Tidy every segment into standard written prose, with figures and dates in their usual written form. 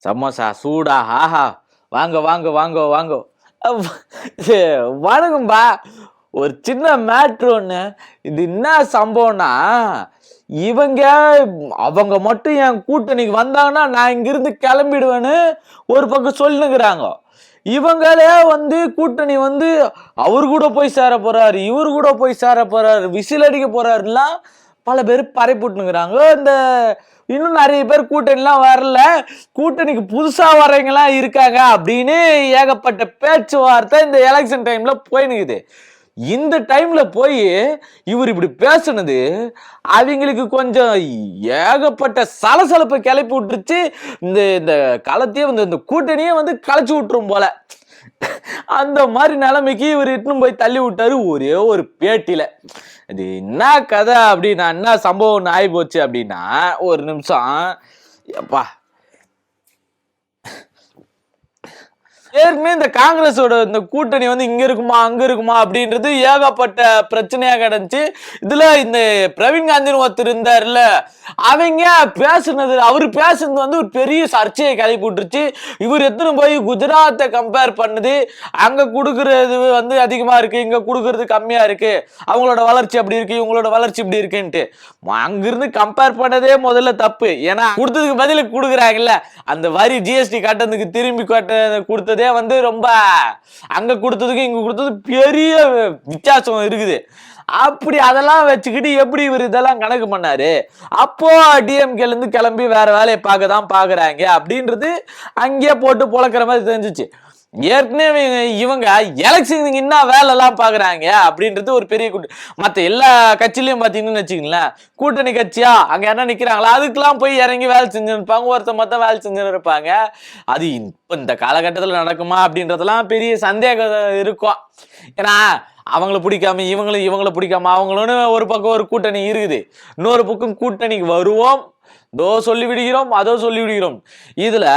சமோசா சூடா ஆஹா வாங்க வாங்க வாங்க வாங்க வணக்கம்பா. ஒரு சின்ன மேட்ரு ஒண்ணு. இது என்ன சம்பவம்னா, இவங்க அவங்க மட்டும் என் கூட்டணிக்கு வந்தாங்கன்னா நான் இங்கிருந்து கிளம்பிடுவேன்னு ஒரு பக்கம் சொல்லுங்கிறாங்க. இவங்களே கூட்டணி அவரு கூட போய் சேர போறாரு, இவரு கூட போய் சேர போறாரு, விசில் அடிக்க போறாருலாம் பல பேர் பறைப்புட்டுங்கிறாங்க. இந்த இன்னும் நிறைய பேர் கூட்டணிலாம் வரல, கூட்டணிக்கு புதுசா வரவங்கலாம் இருக்காங்க அப்படின்னு ஏகப்பட்ட பேச்சுவார்த்தை இந்த எலெக்ஷன் டைம்ல போயினுக்குது. இந்த டைம்ல போய் இவர் இப்படி பேசுனது அவங்களுக்கு கொஞ்சம் ஏகப்பட்ட சலசலப்பை கிளப்பி விட்டுருச்சு. இந்த இந்த களத்தையே இந்த கூட்டணியே களைச்சு விட்டுரும் போல. அந்த மாதிரி நிலைமைக்கு இவர் இட்டுன்னு போய் தள்ளி விட்டாரு ஒரே ஒரு பேட்டியில. அது என்ன கதை அப்படின்னா, என்ன சம்பவம் ஆகி போச்சு அப்படின்னா, ஒரு நிமிஷம் எப்பா. ஏற்கனவே இந்த காங்கிரஸோட இந்த கூட்டணி இங்க இருக்குமா அங்க இருக்குமா அப்படின்றது ஏகப்பட்ட பிரச்சனையா கிடந்துச்சு. இதுல இந்த பிரவீன் காந்தின்னு ஒருத்தர் இருந்தாருல, அவங்க பேசுனது, அவரு பேசுனது ஒரு பெரிய சர்ச்சையை கிளப்பி விட்டுருச்சு. இவர் எத்தனை போய் குஜராத்தை கம்பேர் பண்ணுது, அங்க கொடுக்கறது அதிகமா இருக்கு, இங்க கொடுக்கறது கம்மியா இருக்கு, அவங்களோட வளர்ச்சி அப்படி இருக்கு, இவங்களோட வளர்ச்சி இப்படி இருக்குன்ட்டு அங்கிருந்து கம்பேர் பண்ணதே முதல்ல தப்பு. ஏன்னா கொடுத்ததுக்கு பதில கொடுக்குறாங்கல்ல, அந்த வரி ஜிஎஸ்டி கட்டணத்துக்கு திரும்பி கொடுத்தது ரொம்ப அங்க கொடுத்ததுக்கு இங்க கொடுத்தது பெரிய வித்தியாசம் இருக்குது. அப்படி அதெல்லாம் வச்சுக்கிட்டு எப்படி இவர் இதெல்லாம் கணக்கு பண்ணாரு? அப்போ டிஎம்கேல இருந்து கிளம்பி வேற வேலையை பார்க்க தான் பாக்குறாங்க அப்படின்றது அங்கேயே போட்டு பொழக்கிற மாதிரி தெரிஞ்சிச்சு. ஏற்கனவே இவங்க எலெக்ஷனுக்கு என்ன வேலை எல்லாம் பாக்குறாங்க அப்படின்றது ஒரு பெரிய மத்த எல்லா கட்சியிலயும் பாத்தீங்கன்னு வச்சுக்கீங்களேன், கூட்டணி கட்சியா அங்க என்ன நிக்கிறாங்களா அதுக்கெல்லாம் போய் இறங்கி வேலை செஞ்சு இருப்பாங்க, ஒருத்தர் மொத்தம் வேலை செஞ்சு இருப்பாங்க. அது இப்ப இந்த காலகட்டத்தில் நடக்குமா அப்படின்றதெல்லாம் பெரிய சந்தேகம் இருக்கும். ஏன்னா அவங்களை பிடிக்காம இவங்களை பிடிக்காம அவங்களோட ஒரு பக்கம் ஒரு கூட்டணி இருக்குது, இன்னொரு பக்கம் கூட்டணிக்கு வருவோம், இதோ சொல்லி விடுகிறோம் அதோ சொல்லி விடுகிறோம். இதுல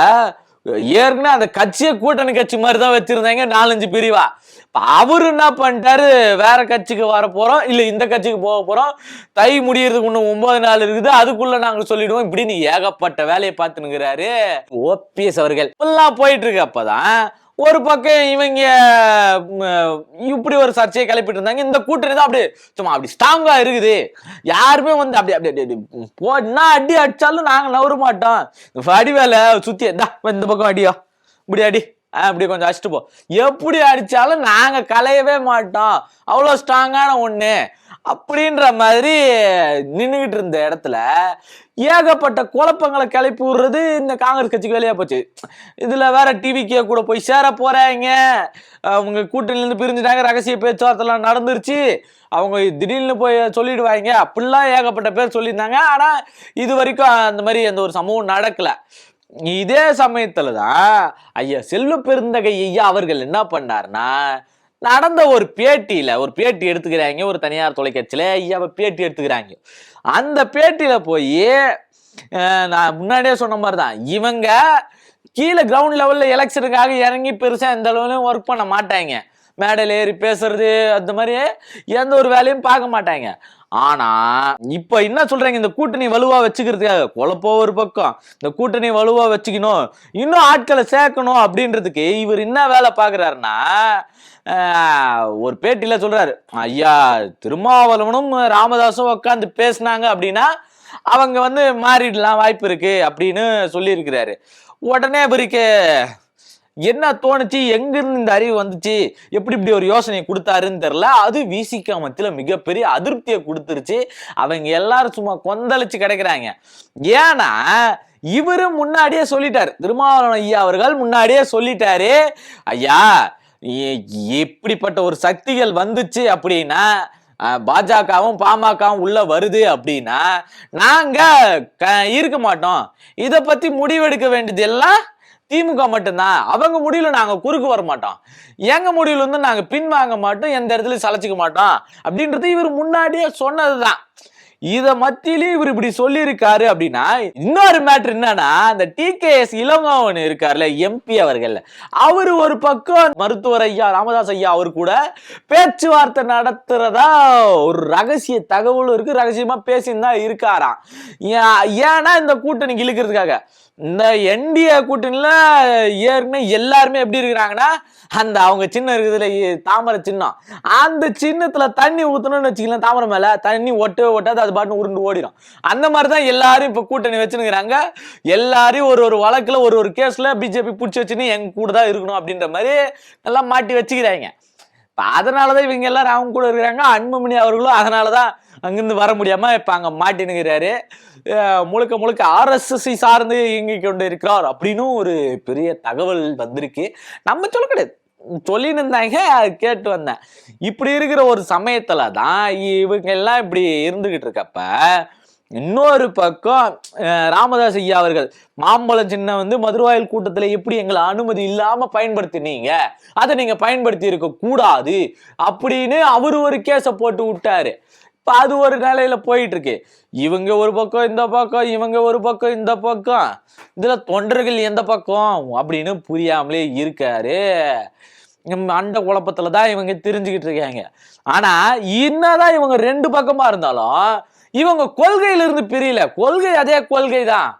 ஏற்கனவே அந்த கட்சியை கூட்டணி கட்சி மாதிரி தான் வச்சிருந்தாங்க 4-5 பிரிவா. அவரு என்ன பண்ணிட்டாரு, வேற கட்சிக்கு வர போறோம், இல்ல இந்த கட்சிக்கு போக போறோம், தை முடியறதுக்கு இன்னும் 9 நாள் இருக்குது, அதுக்குள்ள நாங்க சொல்லிடுவோம் இப்படின்னு ஏகப்பட்ட வேலையை பார்த்துனுங்கிறாரு ஓபிஎஸ் அவர்கள். எல்லாம் போயிட்டு இருக்கு. அப்பதான் ஒரு பக்கம் இவங்க இப்படி ஒரு சர்ச்சையை கிளப்பிட்டு இருந்தாங்க. இந்த கூட்டணி தான் அப்படி சும்மா அப்படி ஸ்ட்ராங்கா இருக்குது, யாருமே அப்படி அப்படி போனா அடி அடிச்சாலும் நாங்க நவர மாட்டோம், அடி வேலை சுத்தி இந்த பக்கம் அடியோ இப்படி அடி அப்படி கொஞ்சம் அடிச்சுட்டு போ, எப்படி அடிச்சாலும் நாங்க கலையவே மாட்டோம், அவ்வளவு ஸ்ட்ராங்கான ஒண்ணு அப்படின்ற மாதிரி நின்றுகிட்டு இருந்த இடத்துல ஏகப்பட்ட குழப்பங்களை கிளப்பி விடுறது இந்த காங்கிரஸ் கட்சிக்கு வேலையா போச்சு. இதுல வேற டிவிக்கே கூட போய் சேர போறாங்க, அவங்க கூட்டணில இருந்து பிரிஞ்சுட்டாங்க, ரகசிய பேச்சுவார்த்தை நடந்துருச்சு, அவங்க திடீர்னு போய் சொல்லிடுவாங்க அப்படிலாம் ஏகப்பட்ட பேர் சொல்லியிருந்தாங்க. ஆனா இது வரைக்கும் அந்த மாதிரி எந்த ஒரு சம்பவம் நடக்கல. இதே சமயத்துலதான் ஐயா செல்வ பெருந்தகை ஐயா அவர்கள் என்ன பண்ணாருன்னா, நடந்த ஒரு பேட்டி எடுத்துக்கிறாங்க, ஒரு தனியார் தொலைக்காட்சியில ஐயாவை பேட்டி எடுத்துக்கிறாங்க. அந்த பேட்டியில போய் நான் முன்னாடியே சொன்ன மாதிரிதான், இவங்க கீழே கிரவுண்ட் லெவல்ல எலெக்ஷனுக்காக இறங்கி பெருசா எந்த அளவுலயும் ஒர்க் பண்ண மாட்டாங்க, மேடையில ஏறி பேசுறது அந்த மாதிரி எந்த ஒரு வேலையும் பார்க்க மாட்டாங்க. ஆனா இப்ப என்ன சொல்றாங்க, இந்த கூட்டணி வலுவா வச்சுக்கிறதுக்காக குழப்பம் ஒரு பக்கம், இந்த கூட்டணி வலுவா வச்சுக்கணும், இன்னும் ஆட்களை சேர்க்கணும் அப்படின்றதுக்கு இவர் என்ன வேலை பாக்குறாருன்னா, ஒரு பேட்டியில சொல்றாரு, ஐயா திருமாவளவனும் ராமதாசும் உட்காந்து பேசினாங்க அப்படின்னா அவங்க மாறிடலாம் வாய்ப்பு இருக்கு அப்படின்னு சொல்லி இருக்கிறாரு. உடனே இவருக்கு என்ன தோணுச்சு, எங்க இருந்து இந்த அறிவு வந்துச்சு, எப்படி இப்படி ஒரு யோசனையை கொடுத்தாருன்னு தெரியல. அது விசிக மத்தியில மிகப்பெரிய அதிருப்தியை கொடுத்துருச்சு. அவங்க எல்லாரும் சும்மா கொந்தளிச்சு கிடைக்கிறாங்க. ஏன்னா இவரு முன்னாடியே சொல்லிட்டாரு, திருமாவளவன் ஐயா அவர்கள் முன்னாடியே சொல்லிட்டாரு, ஐயா எப்படிப்பட்ட ஒரு சக்திகள் வந்துச்சு அப்படின்னா, பாஜகவும் பாமகவும் உள்ள வருது அப்படின்னா நாங்க இருக்க மாட்டோம், இத பத்தி முடிவெடுக்க வேண்டியது எல்லாம் திமுக மட்டும்தான், அவங்க முடிவுல நாங்க குறுக்கு வர மாட்டோம், எங்க முடிவுல நாங்க பின் வாங்க மாட்டோம், எந்த இடத்துல சளைச்சுக்க மாட்டோம் அப்படின்றது இவர் முன்னாடியே சொன்னதுதான். இத மத்தியிலயும் இவர் இப்படி சொல்லியிருக்காரு அப்படின்னா, இன்னொரு மேட்டர் என்னன்னா, அந்த டிகேஎஸ் இளங்கோவன் இருக்காருல்ல எம்பி அவர்கள், அவரு ஒரு பக்கம் மருத்துவர் ஐயா ராமதாஸ் ஐயா அவர் கூட பேச்சுவார்த்தை நடத்துறதா ஒரு ரகசிய தகவலும் இருக்கு, ரகசியமா பேசின்னு தான் இருக்காராம். ஏன்னா இந்த கூட்டணி இழுக்கிறதுக்காக. இந்த என்டிஏ கூட்டணியில ஏற்கனவே எல்லாருமே எப்படி இருக்கிறாங்கன்னா, அந்த அவங்க சின்னம் இருக்குதுல தாமரை சின்னம், அந்த சின்னத்துல தண்ணி ஊத்தணும்னு வச்சுக்கலாம், தாமரை மேல தண்ணி ஒட்டாது, அது பாட்டு உருண்டு ஓடிடும். அந்த மாதிரிதான் எல்லாரும் இப்ப கூட்டணி வச்சுருக்கிறாங்க. எல்லாரையும் ஒரு வழக்குல ஒரு கேஸ்ல பிஜேபி பிடிச்சி வச்சுன்னு எங்க கூட தான் இருக்கணும் அப்படின்ற மாதிரி எல்லாம் மாட்டி வச்சுக்கிறாங்க. அதனாலதான் இவங்க எல்லாரும் அவங்க கூட இருக்கிறாங்க. அன்புமணி அவர்களும் அதனாலதான் அங்கிருந்து வர முடியாம இப்ப அங்க மாட்டினுங்கிறாரு. முழுக்க முழுக்க RSS சார்ந்து இயங்கிக் கொண்டு இருக்கிறார் அப்படின்னு ஒரு பெரிய தகவல் வந்திருக்கு. நம்ம சொல்ல கிடையாது, சொல்லின்னு இருந்தாங்க, கேட்டு வந்தேன். இப்படி இருக்கிற ஒரு சமயத்துல தான் இவங்க எல்லாம் இப்படி இருந்துகிட்டு இருக்கப்ப, இன்னொரு பக்கம் ராமதாஸ் ஐயா அவர்கள் மாம்பழம் சின்ன மதுரவாயல் கூட்டத்துல எப்படி எங்களை அனுமதி இல்லாம பயன்படுத்தினீங்க, அதை நீங்க பயன்படுத்தி இருக்க கூடாது அப்படின்னு அவரு ஒரு கேஸ போட்டு விட்டாரு. இப்ப அது ஒரு நிலையில போயிட்டு இருக்கு. இவங்க ஒரு பக்கம் இந்த பக்கம், இவங்க ஒரு பக்கம் இந்த பக்கம், இதுல தொண்டர்கள் எந்த பக்கம் அப்படின்னு புரியாமலே இருக்காரு. அந்த குழப்பத்துலதான் இவங்க தெரிஞ்சுக்கிட்டு இருக்காங்க. ஆனா என்னதான் இவங்க ரெண்டு பக்கமா இருந்தாலும் இவங்க கொள்கையிலிருந்து பிரியல, கொள்கை அதே கொள்கை தான்.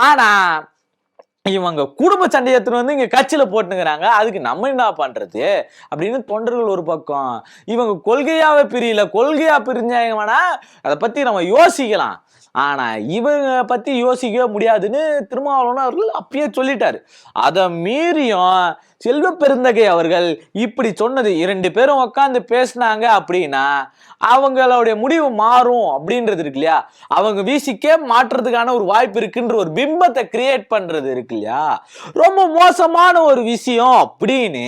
ஆனா இவங்க குடும்ப சண்டை எடுத்துட்டு இங்க கட்சியில போட்டுங்கிறாங்க. அதுக்கு நம்ம என்ன பண்றது அப்படின்னு தொண்டர்கள் ஒரு பக்கம். இவங்க கொள்கையாவே பிரியல, கொள்கையா பிரிஞ்சாங்கன்னா அதை பத்தி நம்ம யோசிக்கலாம். ஆனா இவங்க பத்தி யோசிக்கவே முடியாதுன்னு திருமாவளவன் அவர்கள் அப்பயே சொல்லிட்டாரு. அதை மீறியும் செல்வ பெருந்தகை அவர்கள் இப்படி சொன்னது, 2 பேரும் உட்காந்து பேசினாங்க அப்படின்னா அவங்களுடைய முடிவு மாறும் அப்படின்றது இருக்கு இல்லையா, அவங்க வீசிக்கே மாற்றுறதுக்கான ஒரு வாய்ப்பு இருக்குன்ற ஒரு பிம்பத்தை கிரியேட் பண்றது இருக்கு இல்லையா, ரொம்ப மோசமான ஒரு விஷயம் அப்படின்னு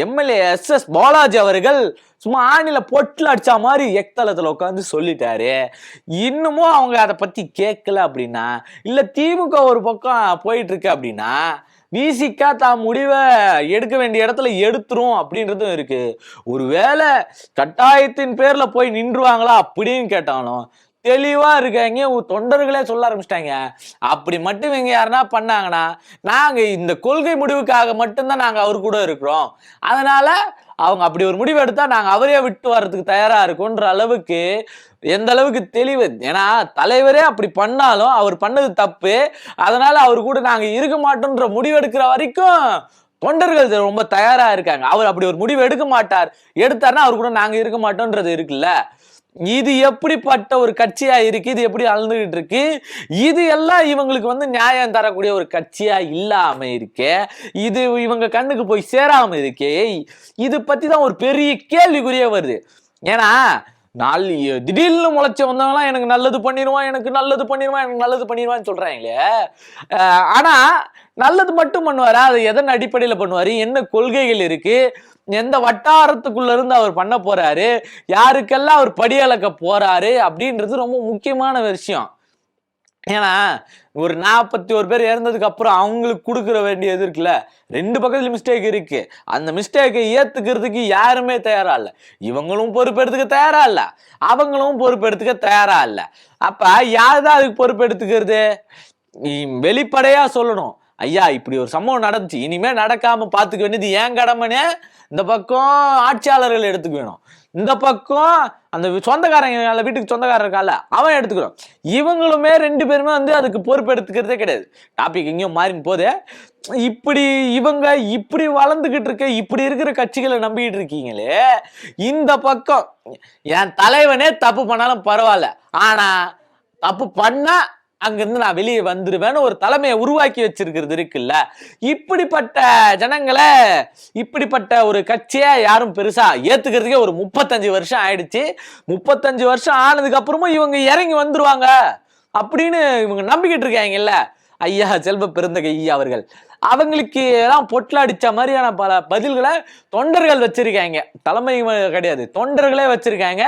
எம்எல்ஏ SS பாலாஜி அவர்கள் சும்மா ஆணில பொட்டில் அடிச்சா மாதிரி எக்தளத்துல உட்காந்து சொல்லிட்டாரு. இன்னமும் அவங்க அதை பத்தி கேட்கல அப்படின்னா, இல்ல திமுக ஒரு பக்கம் போயிட்டு இருக்கு அப்படின்னா, விசிகா தான் முடிவை எடுக்க வேண்டிய இடத்துல எடுத்துரும் அப்படின்றதும் இருக்கு. ஒருவேளை கட்டாயத்தின் பேர்ல போய் நின்றுவாங்களா அப்படின்னு கேட்டாலும் தெளிவா இருக்காங்க. தொண்டர்களே சொல்ல ஆரம்பிச்சிட்டாங்க, அப்படி மட்டும் இவங்க யாருன்னா பண்ணாங்கன்னா நாங்க இந்த கொள்கை முடிவுக்காக மட்டும்தான் நாங்க அவர் கூட இருக்கிறோம், அதனால அவங்க அப்படி ஒரு முடிவு எடுத்தா நாங்க அவரே விட்டு வர்றதுக்கு தயாரா இருக்கும்ன்ற அளவுக்கு, எந்த அளவுக்கு தெளிவு. ஏன்னா தலைவரே அப்படி பண்ணாலும் அவர் பண்ணது தப்பு, அதனால அவர் கூட நாங்க இருக்க மாட்டோம்ன்ற முடிவு எடுக்கிற வரைக்கும் தொண்டர்கள் ரொம்ப தயாரா இருக்காங்க. அவர் அப்படி ஒரு முடிவு எடுக்க மாட்டார், எடுத்தாருன்னா அவர் கூட நாங்க இருக்க மாட்டோம்ன்றது இருக்குல்ல. இது எப்படிப்பட்ட ஒரு கட்சியா இருக்கு, இது எப்படி அழுந்துகிட்டு இருக்கு, இது எல்லாம் இவங்களுக்கு நியாயம் தரக்கூடிய ஒரு கட்சியா இல்லாம இருக்கே, இது இவங்க கண்ணுக்கு போய் சேராம இருக்கே, இது பத்தி தான் ஒரு பெரிய கேள்விக்குறியே வருது. ஏன்னா திடீர்னு முளைச்ச வந்தவங்களாம் எனக்கு நல்லது பண்ணிடுவான், எனக்கு நல்லது பண்ணிடுவான், எனக்கு நல்லது பண்ணிடுவான்னு சொல்றாங்களே. ஆனா நல்லது மட்டும் பண்ணுவாரா, அது எதன் அடிப்படையில பண்ணுவாரு, என்ன கொள்கைகள் இருக்கு, எந்த வட்டாரத்துக்குள்ள இருந்து அவர் பண்ண போறாரு, யாருக்கெல்லாம் அவர் படியளக்க போறாரு அப்படின்றது ரொம்ப முக்கியமான விஷயம். ஏன்னா ஒரு 41 பேர் இறந்ததுக்கு அப்புறம் அவங்களுக்கு கொடுக்கற வேண்டியது இருக்குல்ல, 2 பக்கத்துல மிஸ்டேக் இருக்கு. அந்த மிஸ்டேக்கை ஏத்துக்கிறதுக்கு யாருமே தயாரா இல்ல. இவங்களும் பொறுப்பெடுத்துக்க தயாரா இல்ல, அவங்களும் பொறுப்பெடுத்துக்க தயாரா இல்ல. அப்ப யாருதான் அதுக்கு பொறுப்பெடுத்துக்கிறது? வெளிப்படையா சொல்லணும், ஐயா இப்படி ஒரு சம்பவம் நடந்துச்சு, இனிமே நடக்காம பாத்துக்க வேண்டியது ஏன் கடமைன்னு இந்த பக்கம் ஆட்சியாளர்கள் எடுத்துக்க வேணும், இந்த பக்கம் அந்த சொந்தக்காரங்க வீட்டுக்கு சொந்தக்காரர் இருக்கால அவன் எடுத்துக்கிறோம். இவங்களுமே 2 பேருமே அதுக்கு பொறுப்பு எடுத்துக்கிறதே கிடையாது. டாபிக் எங்கேயும் மாறின் போதே இப்படி இவங்க இப்படி வளர்ந்துகிட்டு இருக்க, இப்படி இருக்கிற கட்சிகளை நம்பிக்கிட்டு இருக்கீங்களே, இந்த பக்கம் என் தலைவனே தப்பு பண்ணாலும் பரவாயில்ல, ஆனா தப்பு பண்ணா அங்கிருந்து நான் வெளியே வந்துருவேன்னு ஒரு தலைமையை உருவாக்கி வச்சிருக்கிறது இருக்குல்ல. இப்படிப்பட்ட ஜனங்களை, இப்படிப்பட்ட ஒரு கட்சியை யாரும் பெருசா ஏத்துக்கிறதுக்கே ஒரு 35 வருஷம் ஆயிடுச்சு. 35 வருஷம் ஆனதுக்கு அப்புறமும் இவங்க இறங்கி வந்துருவாங்க அப்படின்னு இவங்க நம்பிக்கிட்டு இருக்காங்கல்ல. ஐயா செல்வ பெருந்தகை அவர்கள் அவங்களுக்கு எல்லாம் பொட்டில் அடிச்ச மாதிரியான பல பதில்களை தொண்டர்கள் வச்சிருக்காங்க, தலைமை கிடையாது, தொண்டர்களே வச்சிருக்காங்க.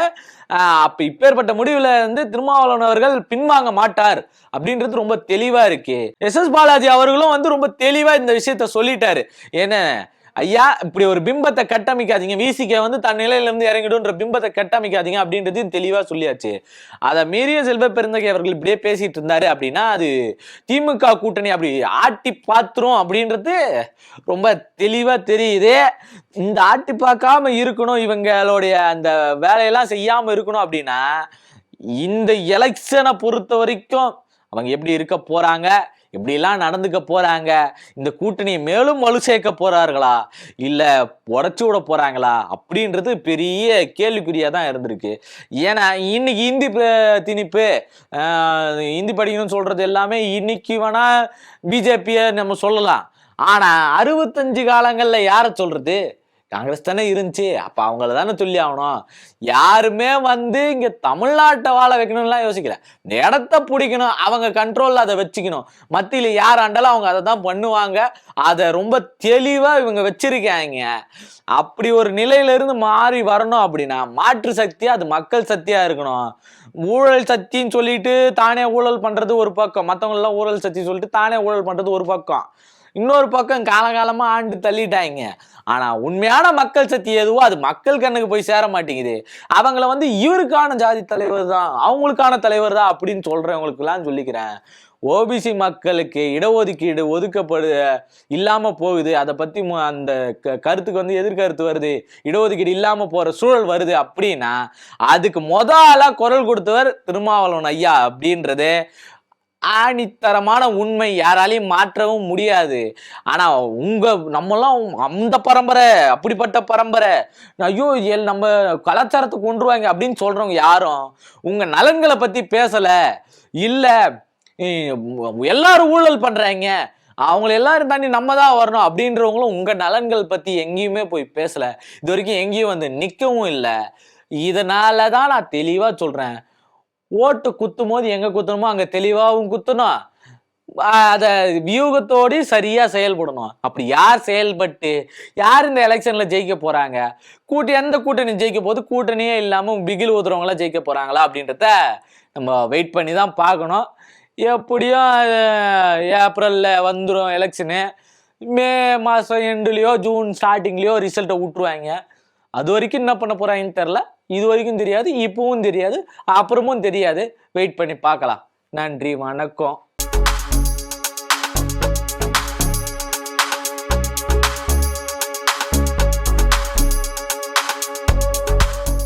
அப்ப இப்பேற்பட்ட முடிவுல திருமாவளவன் அவர்கள் பின்வாங்க மாட்டார் அப்படின்றது ரொம்ப தெளிவா இருக்கு. SS பாலாஜி அவர்களும் ரொம்ப தெளிவா இந்த விஷயத்த சொல்லிட்டாரு. என்ன ஐயா இப்படி ஒரு பிம்பத்தை கட்டமைக்காதீங்க, விசிக வந்து தன் நிலையில இருந்து இறங்கிடும்ன்ற பிம்பத்தை கட்டமைக்காதீங்க அப்படின்றது தெளிவா சொல்லியாச்சு. அதை மீறிய செல்வ பெருந்தகை அவர்கள் இப்படியே பேசிட்டு இருந்தாரு அப்படின்னா அது திமுக கூட்டணி அப்படி ஆட்டி பாத்துரும் அப்படின்றது ரொம்ப தெளிவா தெரியுது. இந்த ஆட்டி பார்க்காம இருக்கணும், இவங்களுடைய அந்த வேலையெல்லாம் செய்யாம இருக்கணும் அப்படின்னா இந்த எலெக்ஷனை பொறுத்த வரைக்கும் அவங்க எப்படி இருக்க போறாங்க, இப்படிலாம் நடந்துக்க போறாங்க, இந்த கூட்டணியை மேலும் வலு சேர்க்க போறார்களா இல்ல உடச்சு விட போறாங்களா அப்படின்றது பெரிய கேள்விக்குறியா தான் இருந்திருக்கு. ஏன்னா இன்னைக்கு இந்தி திணிப்பு, இந்தி படிக்கணும்னு சொல்றது எல்லாமே இன்னைக்கு வேணா பிஜேபியை நம்ம சொல்லலாம். ஆனா 65 காலங்கள்ல யார சொல்றது? காங்கிரஸ் தானே இருந்துச்சு, அப்ப அவங்கள தானே சொல்லி ஆகணும். யாருமே வந்து இங்க தமிழ்நாட்டை வாழ வைக்கணும்லாம் யோசிக்கல, இந்த இடத்த பிடிக்கணும், அவங்க கண்ட்ரோல்ல அதை வச்சுக்கணும், மத்தியில யார் ஆண்டாலும் அவங்க அதை தான் பண்ணுவாங்க, அதை ரொம்ப தெளிவா இவங்க வச்சிருக்காங்க. அப்படி ஒரு நிலையில இருந்து மாறி வரணும் அப்படின்னா மாற்று சக்தியா அது மக்கள் சக்தியா இருக்கணும். ஊழல் சக்தின்னு சொல்லிட்டு தானே ஊழல் பண்றது ஒரு பக்கம், மற்றவங்க எல்லாம் ஊழல் சக்தி சொல்லிட்டு தானே ஊழல் பண்றது ஒரு பக்கம், இன்னொரு பக்கம் காலகாலமா ஆண்டு தள்ளிட்டாங்க. ஆனா உண்மையான மக்கள் சக்தி எதுவோ அது மக்கள் கண்ணுக்கு போய் சேர மாட்டேங்குது. அவங்கள வந்து இவருக்கான ஜாதி தலைவர் தான், அவங்களுக்கான தலைவர் தான் அப்படின்னு சொல்றவங்களுக்கு எல்லாம் சொல்லிக்கிறேன், ஓபிசி மக்களுக்கு இடஒதுக்கீடு ஒதுக்கப்படு இல்லாம போகுது, அதை பத்தி அந்த கருத்துக்கு வந்து எதிர்கருத்து வருது, இடஒதுக்கீடு இல்லாம போற சூழல் வருது அப்படின்னா அதுக்கு முதலா குரல் கொடுத்தவர் திருமாவளவன் ஐயா அப்படின்றது ஆணித்தரமான உண்மை, யாராலையும் மாற்றவும் முடியாது. ஆனா நம்மெல்லாம் அந்த பரம்பரை, அப்படிப்பட்ட பரம்பரை, ஐயோ நம்ம கலாச்சாரத்தை கொண்டுருவாங்க அப்படின்னு சொல்றவங்க யாரும் உங்க நலன்களை பத்தி பேசல. இல்ல எல்லாரும் ஊழல் பண்றாங்க, அவங்களை எல்லாரும் தாண்டி நம்ம தான் வரணும் அப்படின்றவங்களும் உங்க நலன்கள் பத்தி எங்கேயுமே போய் பேசல, இது வரைக்கும் எங்கேயும் வந்து நிக்கவும் இல்லை. இதனாலதான் நான் தெளிவா சொல்றேன், ஓட்டு குத்தும் போது எங்க குத்தணுமோ அங்க தெளிவாகவும் குத்தணும், அத வியூகத்தோடு சரியா செயல்படணும். அப்படி யார் செயல்பட்டு யார் இந்த எலெக்ஷன்ல ஜெயிக்க போறாங்க, எந்த கூட்டணி ஜெயிக்க போது, கூட்டணியே இல்லாம பிகில் ஊதுறவங்களா ஜெயிக்க போறாங்களா அப்படின்றத நம்ம வெயிட் பண்ணி தான் பார்க்கணும். எப்படியும் ஏப்ரல்ல வந்துடும் எலெக்ஷனு, மே மாசம் எண்டுலயோ ஜூன் ஸ்டார்டிங்லயோ ரிசல்ட்டை விட்டுருவாங்க. அது வரைக்கும் என்ன பண்ண போறாங்கன்னு தெரியல, இது வரைக்கும் தெரியாது, இப்பவும் தெரியாது, அப்புறமும் தெரியாது. வெயிட் பண்ணி பார்க்கலாம். நன்றி, வணக்கம்.